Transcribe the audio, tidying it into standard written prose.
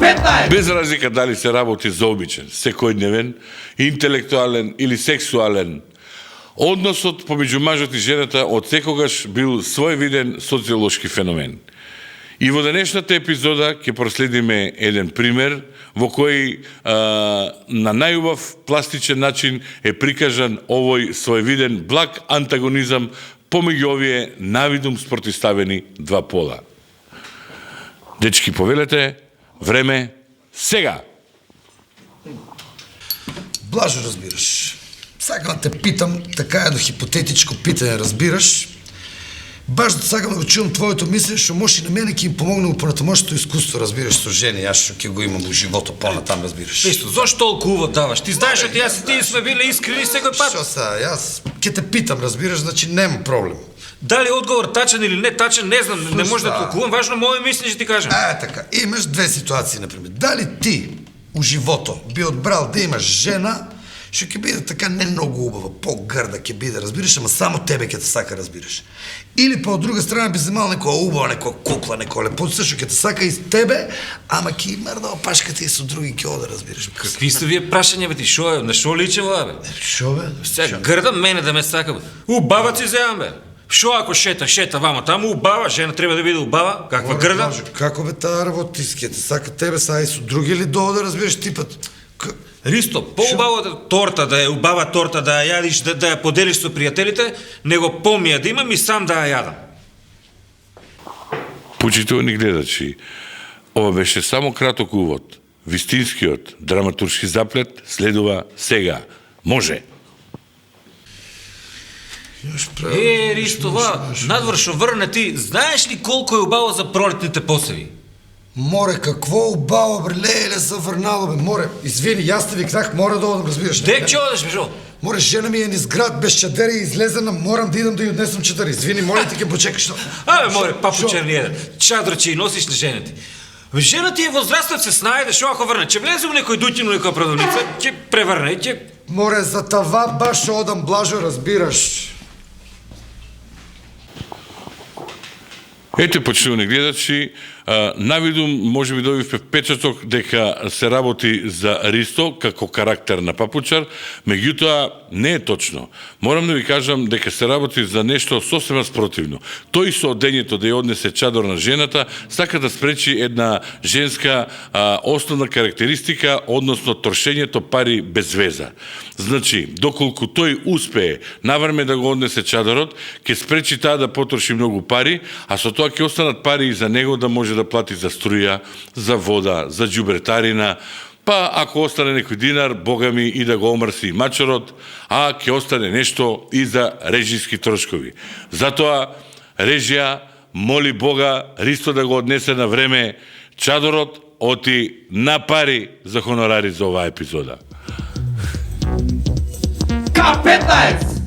K15! Без разлика дали се работи за обичен, секојдневен, интелектуален или сексуален, односот помеѓу мажот и жената од секогаш бил своевиден социолошки феномен. И во денешната епизода ќе проследиме еден пример во кој на најубав пластичен начин е прикажан овој своевиден благ антагонизам помеѓу овие навидум спротивставени два пола. Дечки, повелете, време сега. Блажо, разбираш. Сакам да те питам, така едно хипотетичко питање, разбираш. Баш да сакам да го чувам твоето мислење, што може и на мене ќе им помогне по натамошното искуство, разбираш, со жени, јас што ќе го имам во живото понатам, разбираш. Писто, зошто толку увод даваш? Ти знаеш што јас и ти сме били искрени секој пат. Што са, јас ќе те питам, разбираш, значи нема проблем. Дали одговор тачен или не тачен, не знам, не може да толкувам, важно моје мислење ќе ти кажам. Така, имаш две ситуации, например. Дали ти у живото би одбрал да имаш жена што ќе биде така не многу убава, по-грда ќе биде, разбираш, ама само тебе ќе те сака, разбираш. Или па од друга страна би земал некоја убава, некоја кукла, некоја лепоца што ќе те сака и тебе, ама ќе мрда опашката и со други ќе оде, разбираш. Какви сте вие прашања, бе, ти шо е, на шо личи ова, бе? Шо бе? Сега грда мене да ме сака, бе. Убава си земам, бе. Шо ако шета вама таму, убава, жена треба да биде убава, каква грда? Како бе таа работа, ќе те сака тебе, са и со други ли доде, разбираш, типат. Ристо, по-убава торта да е убава торта да ја јадиш, да ја поделиш со пријателите, него помија да имам и сам да ја јадам. Почитувани гледачи, ова беше само краток увод. Вистинскиот драматуршки заплет следува сега. Може! Ристова, надвор шо врне ти, знаеш ли колку е убаво за пролетните посеви? Море, какво убаво, бре, леле, завърнало, бе, море. Извини, јас те викнах, мора да одам, разбираш. Дек ќе одеш, бе, шо? Море, жена ми е низ град, без чадери, излезена, морам да идам да ја однесам чадери. Извини, моля ти ќе почекаш. Абе, море, папу черни еден, чадър ќе и носиш на жена ти. Жена ти е возрастна, се снајде, шо ако врне, ќе влезе у некој дутин, у некоја продавница, ќе преврне, ќе... Море, за това баш одам, Блажо, разбираш. Ете, почитувани гледачи, навидум може би добивме впечаток дека се работи за Ристо како карактер на папучар, меѓутоа не е точно. Морам да ви кажам дека се работи за нешто сосема спротивно. Тој со одењето да ја однесе чадор на жената сака да спречи една женска основна карактеристика, односно трошењето пари без веза. Значи, доколку тој успее навреме да го однесе чадорот, ќе спречи таа да потроши многу пари, а со тоа ќе останат пари и за него да може да плати за струја, за вода, за џубретарина, па ако остане некој динар, бога ми и да го омрси мачорот, а ќе остане нешто и за режиски трошкови. Затоа режија моли Бога Ристо да го однесе на време чадорот, оти на пари за хонорари за оваа епизода. K15!